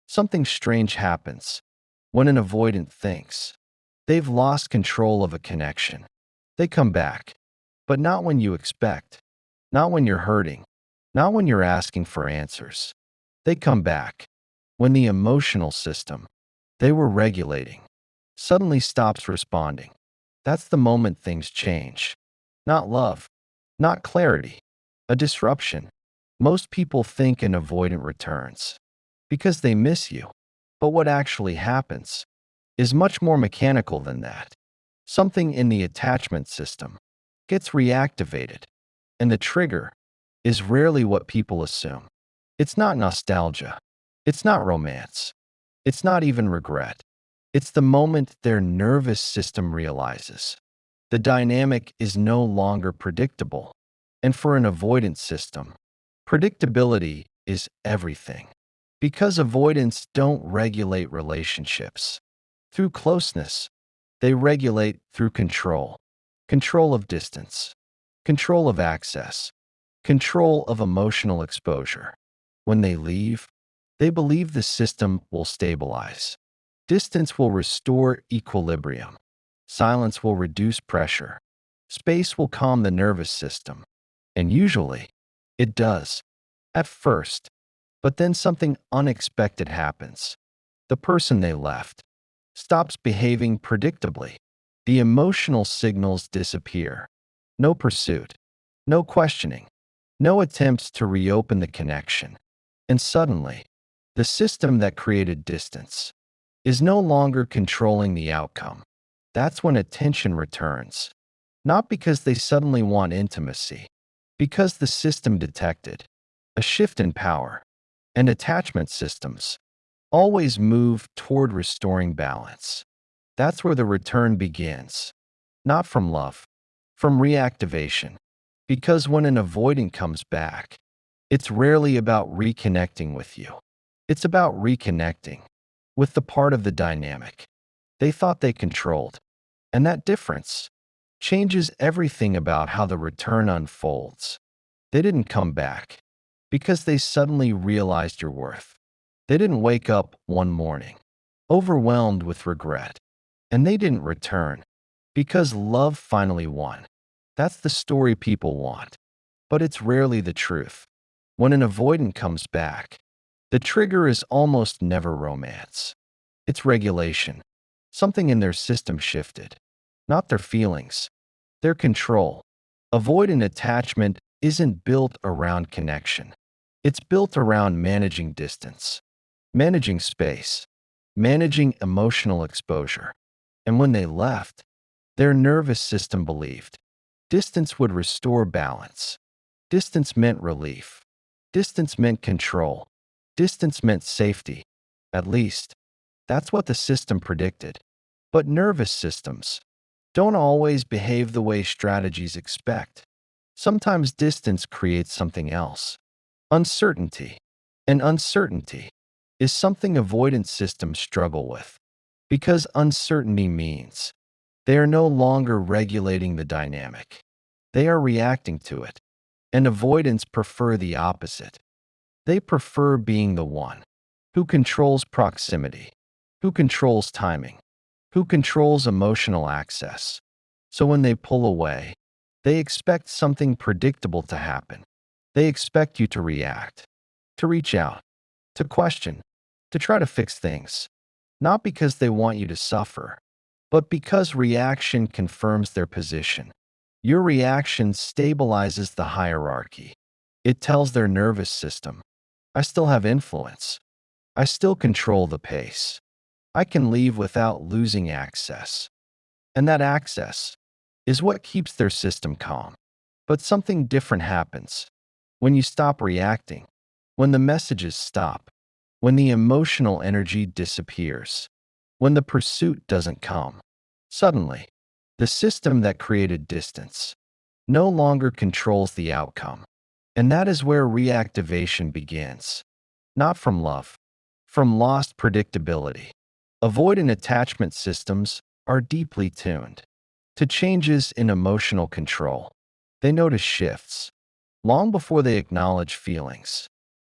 Something strange happens when an avoidant thinks they've lost control of a connection. They come back, but not when you expect, not when you're hurting, not when you're asking for answers. They come back when the emotional system they were regulating suddenly stops responding. That's the moment things change. Not love, not clarity, a disruption. Most people think an avoidant returns because they miss you. But what actually happens is much more mechanical than that. Something in the attachment system gets reactivated, and the trigger is rarely what people assume. It's not nostalgia. It's not romance. It's not even regret. It's the moment their nervous system realizes the dynamic is no longer predictable. And for an avoidance system, predictability is everything. Because avoidants don't regulate relationships through closeness, they regulate through control. Control of distance, control of access, control of emotional exposure. When they leave, they believe the system will stabilize. Distance will restore equilibrium. Silence will reduce pressure. Space will calm the nervous system. And usually, it does, at first. But then something unexpected happens. The person they left stops behaving predictably. The emotional signals disappear. No pursuit, no questioning, no attempts to reopen the connection. And suddenly, the system that created distance is no longer controlling the outcome. That's when attention returns. Not because they suddenly want intimacy, because the system detected a shift in power. And attachment systems always move toward restoring balance. That's where the return begins. Not from love, from reactivation. Because when an avoidant comes back, it's rarely about reconnecting with you. It's about reconnecting with the part of the dynamic they thought they controlled. And that difference changes everything about how the return unfolds. They didn't come back because they suddenly realized your worth. They didn't wake up one morning overwhelmed with regret. And they didn't return because love finally won. That's the story people want. But it's rarely the truth. When an avoidant comes back, the trigger is almost never romance. It's regulation. Something in their system shifted. Not their feelings, their control. Avoidant attachment isn't built around connection. It's built around managing distance, managing space, managing emotional exposure. And when they left, their nervous system believed distance would restore balance. Distance meant relief. Distance meant control. Distance meant safety. At least, that's what the system predicted. But nervous systems don't always behave the way strategies expect. Sometimes distance creates something else. Uncertainty. And uncertainty is something avoidance systems struggle with. Because uncertainty means they are no longer regulating the dynamic. They are reacting to it. And avoidants prefer the opposite. They prefer being the one who controls proximity, who controls timing, who controls emotional access. So when they pull away, they expect something predictable to happen. They expect you to react, to reach out, to question, to try to fix things. Not because they want you to suffer, but because reaction confirms their position. Your reaction stabilizes the hierarchy. It tells their nervous system, I still have influence. I still control the pace. I can leave without losing access. And that access is what keeps their system calm. But something different happens when you stop reacting, when the messages stop, when the emotional energy disappears, when the pursuit doesn't come. Suddenly, the system that created distance no longer controls the outcome. And that is where reactivation begins. Not from love, from lost predictability. Avoidant attachment systems are deeply tuned to changes in emotional control. They notice shifts long before they acknowledge feelings.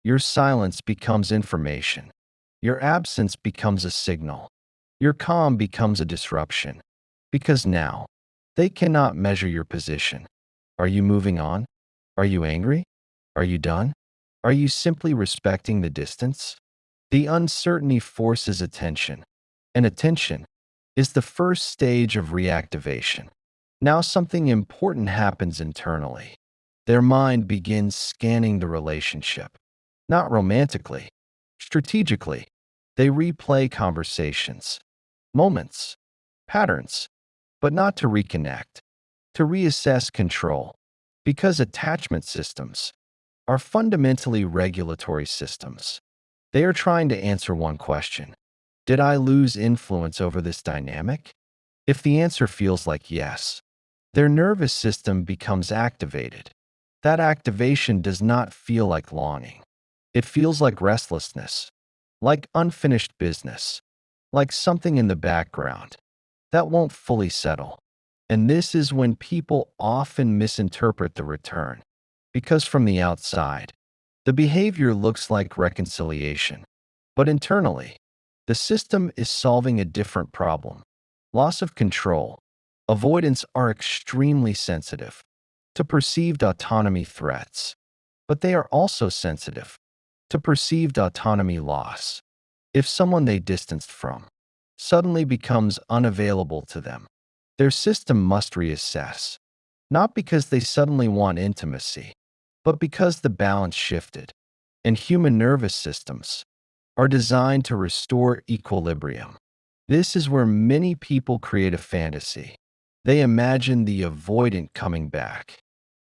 Your silence becomes information. Your absence becomes a signal. Your calm becomes a disruption. Because now, they cannot measure your position. Are you moving on? Are you angry? Are you done? Are you simply respecting the distance? The uncertainty forces attention, and attention is the first stage of reactivation. Now something important happens internally. Their mind begins scanning the relationship, not romantically, strategically. They replay conversations, moments, patterns, but not to reconnect, to reassess control, because attachment systems are fundamentally regulatory systems. They are trying to answer one question: did I lose influence over this dynamic? If the answer feels like yes, their nervous system becomes activated. That activation does not feel like longing. It feels like restlessness, like unfinished business, like something in the background that won't fully settle. And this is when people often misinterpret the return, because from the outside, the behavior looks like reconciliation. But internally, the system is solving a different problem: loss of control. Avoidants are extremely sensitive to perceived autonomy threats, but they are also sensitive to perceived autonomy loss. If someone they distanced from suddenly becomes unavailable to them, their system must reassess, not because they suddenly want intimacy, but because the balance shifted, and human nervous systems are designed to restore equilibrium. This is where many people create a fantasy. They imagine the avoidant coming back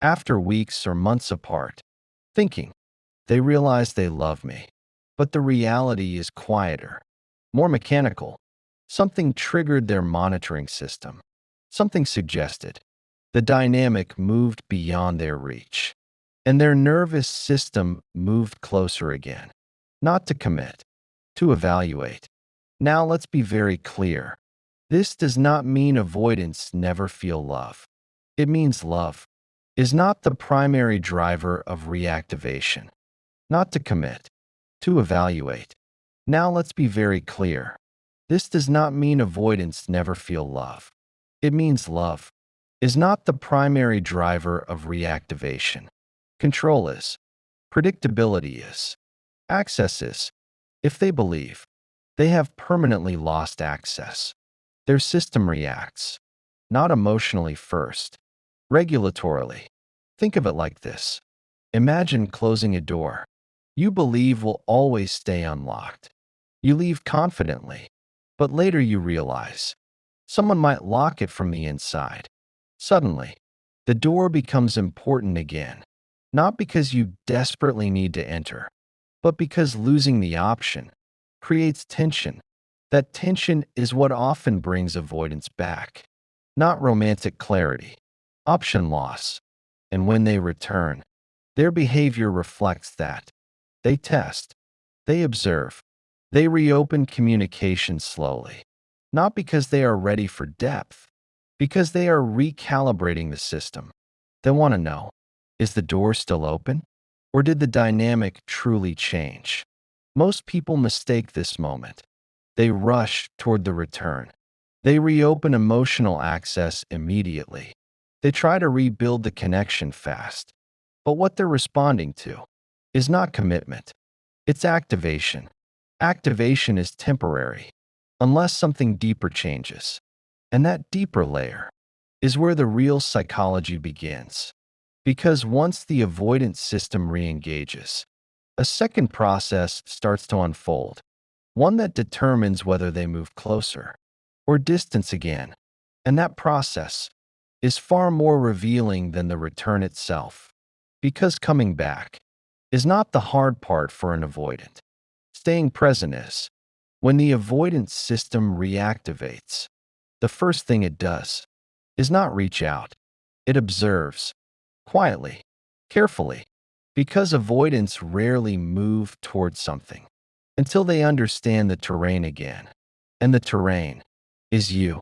after weeks or months apart, thinking they realize they love me. But the reality is quieter, more mechanical. Something triggered their monitoring system. Something suggested the dynamic moved beyond their reach, and their nervous system moved closer again. Not to commit, to evaluate. Now let's be very clear. This does not mean avoidants never feel love. It means love is not the primary driver of reactivation. Not to commit, to evaluate. Now let's be very clear. This does not mean avoidants never feel love. It means love is not the primary driver of reactivation. Control is. Predictability is. Access is. If they believe they have permanently lost access, their system reacts, not emotionally first, regulatorily. Think of it like this. Imagine closing a door you believe will always stay unlocked. You leave confidently, but later you realize someone might lock it from the inside. Suddenly, the door becomes important again, not because you desperately need to enter, but because losing the option creates tension. That tension is what often brings avoidance back, not romantic clarity, option loss. And when they return, their behavior reflects that. They test, they observe, they reopen communication slowly, not because they are ready for depth, because they are recalibrating the system. They want to know, is the door still open? Or did the dynamic truly change? Most people mistake this moment. They rush toward the return. They reopen emotional access immediately. They try to rebuild the connection fast. But what they're responding to is not commitment, it's activation. Activation is temporary, unless something deeper changes. And that deeper layer is where the real psychology begins. Because once the avoidance system re-engages, a second process starts to unfold, one that determines whether they move closer or distance again. And that process is far more revealing than the return itself, because coming back is not the hard part for an avoidant. Staying present is. When the avoidance system reactivates, the first thing it does is not reach out. It observes, quietly, carefully, because avoidants rarely move towards something until they understand the terrain again. And the terrain is you,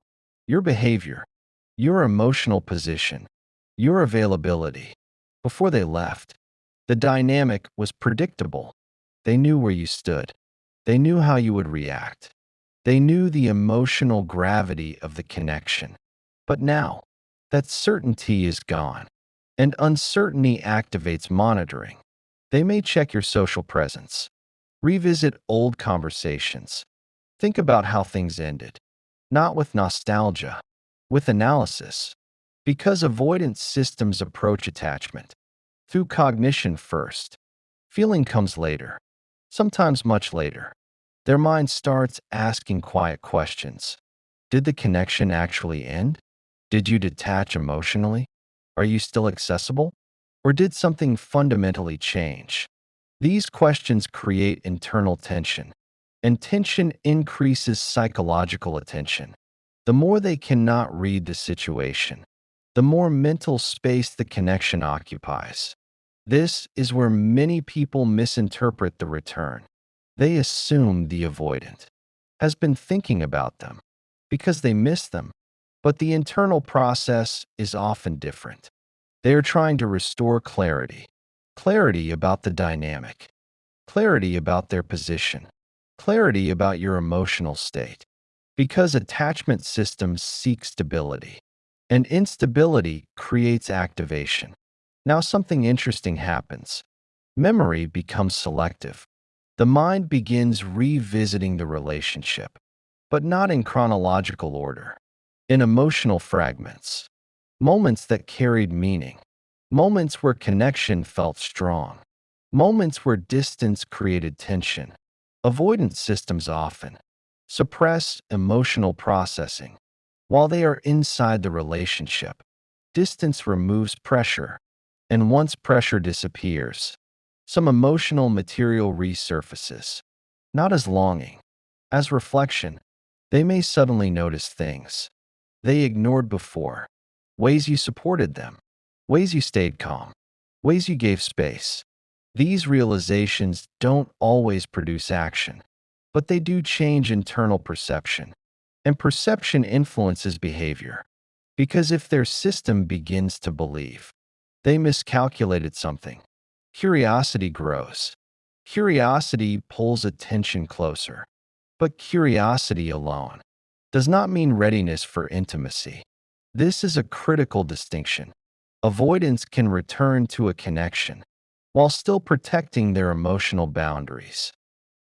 your behavior, your emotional position, your availability. Before they left, the dynamic was predictable. They knew where you stood. They knew how you would react. They knew the emotional gravity of the connection. But now, that certainty is gone, and uncertainty activates monitoring. They may check your social presence, revisit old conversations, think about how things ended, not with nostalgia, with analysis. Because avoidance systems approach attachment through cognition first, feeling comes later, sometimes much later. Their mind starts asking quiet questions. Did the connection actually end? Did you detach emotionally? Are you still accessible? Or did something fundamentally change? These questions create internal tension, and tension increases psychological attention. The more they cannot read the situation, the more mental space the connection occupies. This is where many people misinterpret the return. They assume the avoidant has been thinking about them because they miss them, but the internal process is often different. They are trying to restore clarity, clarity about the dynamic, clarity about their position, clarity about your emotional state. Because attachment systems seek stability, and instability creates activation. Now something interesting happens. Memory becomes selective. The mind begins revisiting the relationship, but not in chronological order, in emotional fragments, moments that carried meaning, moments where connection felt strong, moments where distance created tension. Avoidance systems often suppress emotional processing. While they are inside the relationship, distance removes pressure, and once pressure disappears, some emotional material resurfaces, not as longing, as reflection. They may suddenly notice things they ignored before, ways you supported them, ways you stayed calm, ways you gave space. These realizations don't always produce action, but they do change internal perception, and perception influences behavior. Because if their system begins to believe they miscalculated something, curiosity grows. Curiosity pulls attention closer, but curiosity alone does not mean readiness for intimacy. This is a critical distinction. Avoidance can return to a connection while still protecting their emotional boundaries.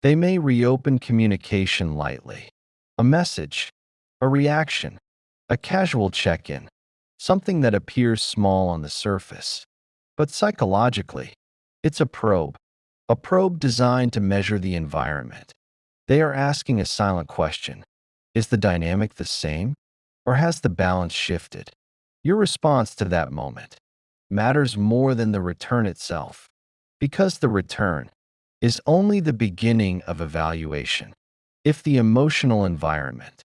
They may reopen communication lightly, a message, a reaction, a casual check in, something that appears small on the surface. But psychologically, it's a probe designed to measure the environment. They are asking a silent question. Is the dynamic the same, or has the balance shifted? Your response to that moment matters more than the return itself, because the return is only the beginning of evaluation. If the emotional environment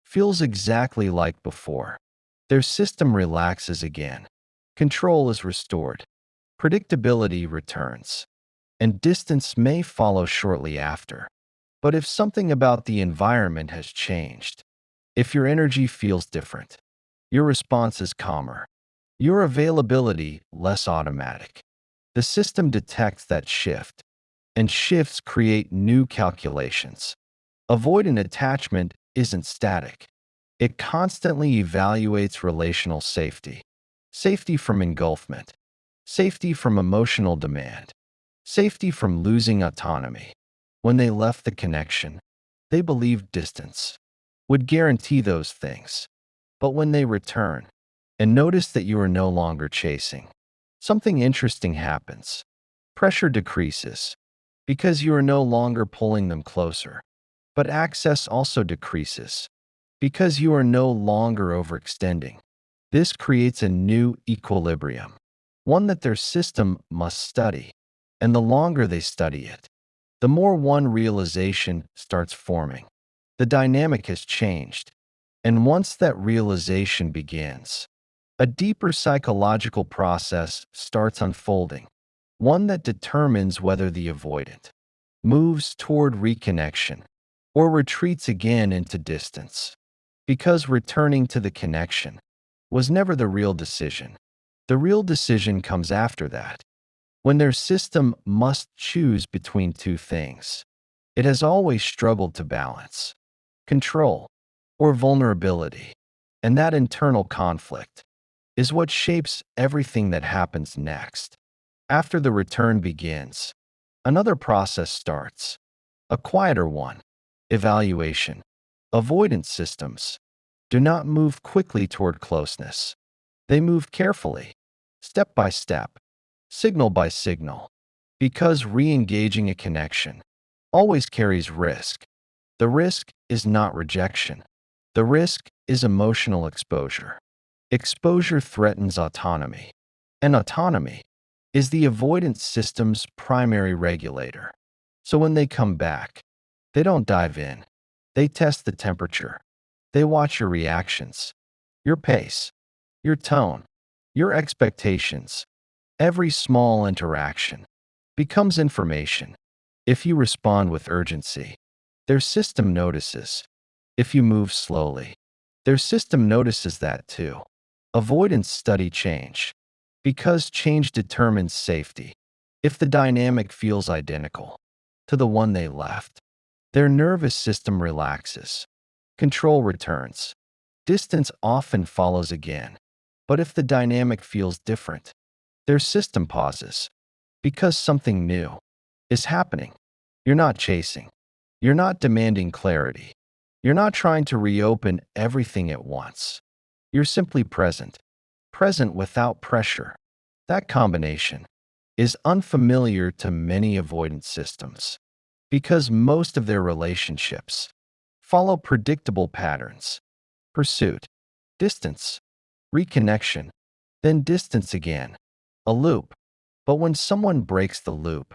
feels exactly like before, their system relaxes again, control is restored, predictability returns, and distance may follow shortly after. But if something about the environment has changed, if your energy feels different, your response is calmer, your availability less automatic, the system detects that shift, and shifts create new calculations. Avoidant attachment isn't static. It constantly evaluates relational safety, safety from engulfment, safety from emotional demand, safety from losing autonomy. When they left the connection, they believed distance would guarantee those things. But when they return and notice that you are no longer chasing, something interesting happens. Pressure decreases because you are no longer pulling them closer. But access also decreases because you are no longer overextending. This creates a new equilibrium, one that their system must study. And the longer they study it, the more one realization starts forming. The dynamic has changed. And once that realization begins, a deeper psychological process starts unfolding, one that determines whether the avoidant moves toward reconnection or retreats again into distance. Because returning to the connection was never the real decision. The real decision comes after that, when their system must choose between two things. It has always struggled to balance control or vulnerability. And that internal conflict is what shapes everything that happens next. After the return begins, another process starts, a quieter one, evaluation. Avoidance systems do not move quickly toward closeness. They move carefully, step by step, signal by signal, because re-engaging a connection always carries risk. The risk is not rejection. The risk is emotional exposure. Exposure threatens autonomy, and autonomy is the avoidance system's primary regulator. So when they come back, they don't dive in. They test the temperature. They watch your reactions, your pace, your tone, your expectations. Every small interaction becomes information. If you respond with urgency, their system notices. If you move slowly, their system notices that too. Avoidance study change because change determines safety. If the dynamic feels identical to the one they left, their nervous system relaxes. Control returns. Distance often follows again. But if the dynamic feels different, their system pauses because something new is happening. You're not chasing. You're not demanding clarity. You're not trying to reopen everything at once. You're simply present, present without pressure. That combination is unfamiliar to many avoidance systems because most of their relationships follow predictable patterns: pursuit, distance, reconnection, then distance again, a loop. But when someone breaks the loop,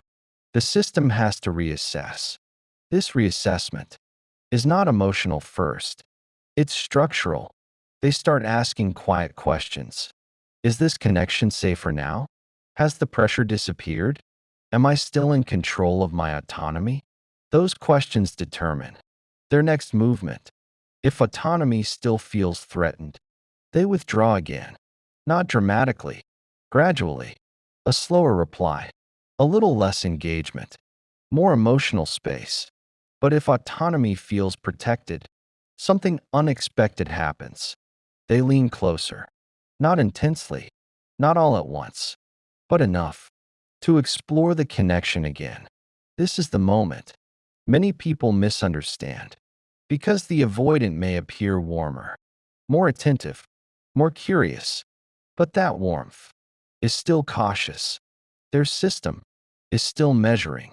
the system has to reassess. This reassessment is not emotional first, it's structural. They start asking quiet questions. Is this connection safer now? Has the pressure disappeared? Am I still in control of my autonomy? Those questions determine their next movement. If autonomy still feels threatened, they withdraw again. Not dramatically, gradually. A slower reply, a little less engagement, more emotional space. But if autonomy feels protected, something unexpected happens. They lean closer, not intensely, not all at once, but enough to explore the connection again. This is the moment many people misunderstand because the avoidant may appear warmer, more attentive, more curious, but that warmth is still cautious. Their system is still measuring,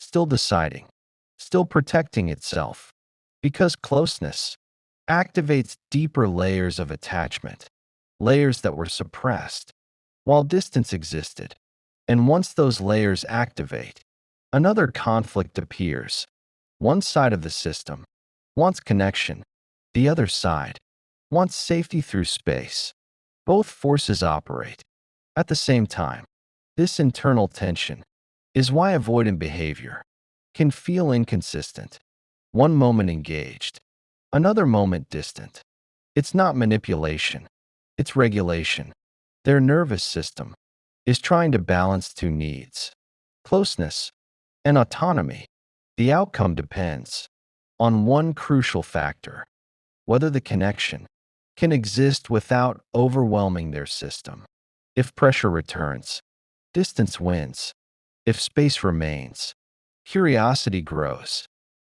still deciding, still protecting itself, because closeness activates deeper layers of attachment, layers that were suppressed while distance existed. And once those layers activate, another conflict appears. One side of the system wants connection, the other side wants safety through space. Both forces operate at the same time. This internal tension is why avoidant behavior can feel inconsistent. One moment engaged, another moment distant. It's not manipulation, it's regulation. Their nervous system is trying to balance two needs: closeness and autonomy. The outcome depends on one crucial factor: whether the connection can exist without overwhelming their system. If pressure returns, distance wins. If space remains, curiosity grows.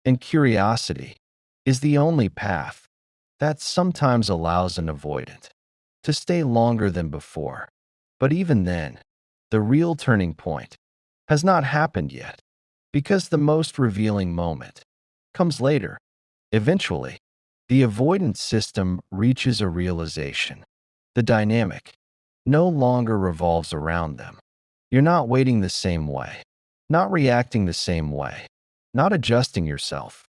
And curiosity is the only path that sometimes allows an avoidant to stay longer than before. But even then, the real turning point has not happened yet, because the most revealing moment comes later. Eventually, the avoidance system reaches a realization. The dynamic no longer revolves around them. You're not waiting the same way, not reacting the same way, not adjusting yourself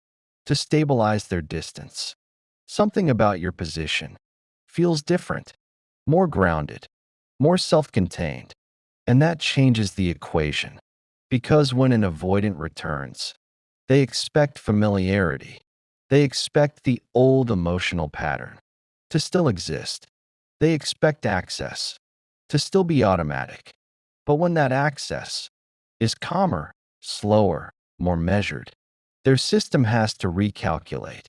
to stabilize their distance. Something about your position feels different, more grounded, more self-contained, and that changes the equation. Because when an avoidant returns, they expect familiarity. They expect the old emotional pattern to still exist. They expect access to still be automatic. But when that access is calmer, slower, more measured, Their system has to recalculate.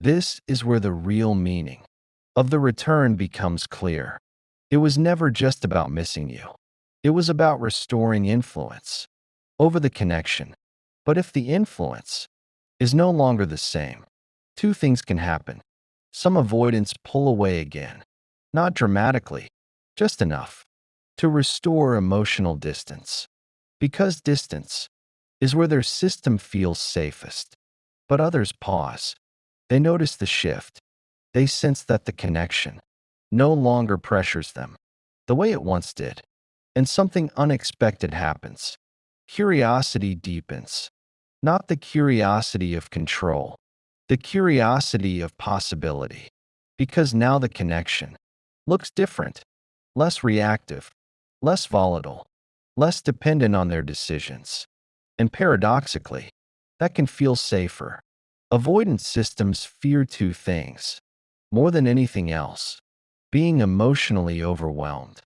This is where the real meaning of the return becomes clear. It was never just about missing you. It was about restoring influence over the connection. But if the influence is no longer the same, two things can happen. Some avoidants pull away again, not dramatically, just enough to restore emotional distance. Because distance is where their system feels safest. But others pause. They notice the shift. They sense that the connection no longer pressures them the way it once did. And something unexpected happens. Curiosity deepens. Not the curiosity of control, the curiosity of possibility. Because now the connection looks different, less reactive, less volatile, less dependent on their decisions. And paradoxically, that can feel safer. Avoidance systems fear two things more than anything else: being emotionally overwhelmed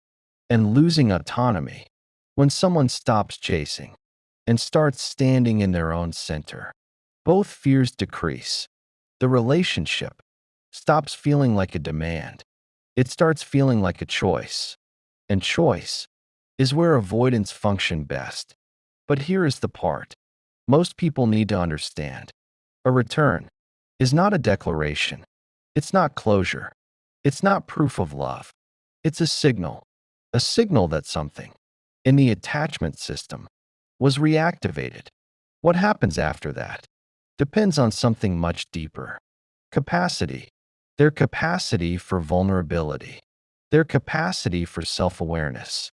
and losing autonomy. When someone stops chasing and starts standing in their own center, both fears decrease. The relationship stops feeling like a demand. It starts feeling like a choice. And choice is where avoidance function best. But here is the part most people need to understand. A return is not a declaration. It's not closure. It's not proof of love. It's a signal that something in the attachment system was reactivated. What happens after that depends on something much deeper: capacity, their capacity for vulnerability, their capacity for self-awareness,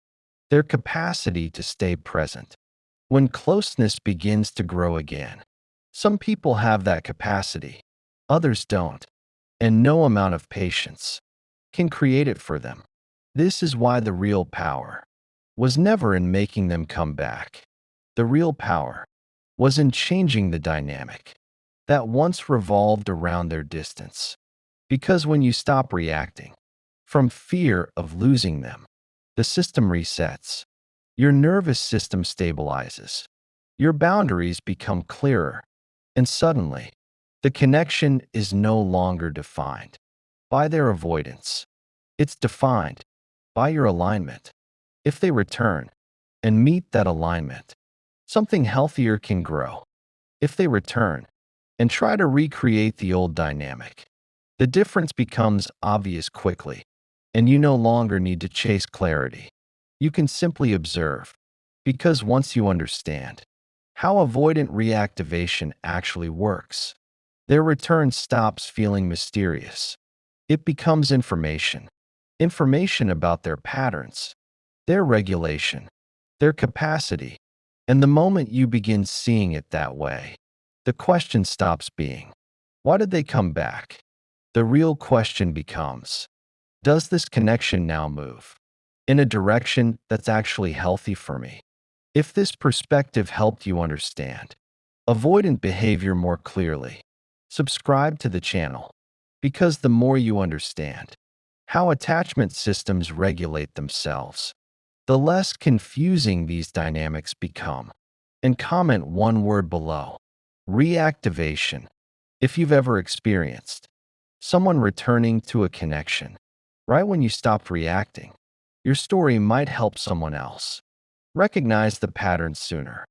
their capacity to stay present. When closeness begins to grow again, some people have that capacity, others don't, and no amount of patience can create it for them. This is why the real power was never in making them come back. The real power was in changing the dynamic that once revolved around their distance. Because when you stop reacting from fear of losing them, the system resets. Your nervous system stabilizes. Your boundaries become clearer. And suddenly, the connection is no longer defined by their avoidance. It's defined by your alignment. If they return and meet that alignment, something healthier can grow. If they return and try to recreate the old dynamic, the difference becomes obvious quickly, and you no longer need to chase clarity. You can simply observe, because once you understand how avoidant reactivation actually works, their return stops feeling mysterious. It becomes information. Information about their patterns, their regulation, their capacity. And the moment you begin seeing it that way, the question stops being, why did they come back? The real question becomes, does this connection now move in a direction that's actually healthy for me? If this perspective helped you understand avoidant behavior more clearly, subscribe to the channel, because the more you understand how attachment systems regulate themselves, the less confusing these dynamics become. And comment one word below: reactivation, if you've ever experienced someone returning to a connection right when you stopped reacting. Your story might help someone else recognize the pattern sooner.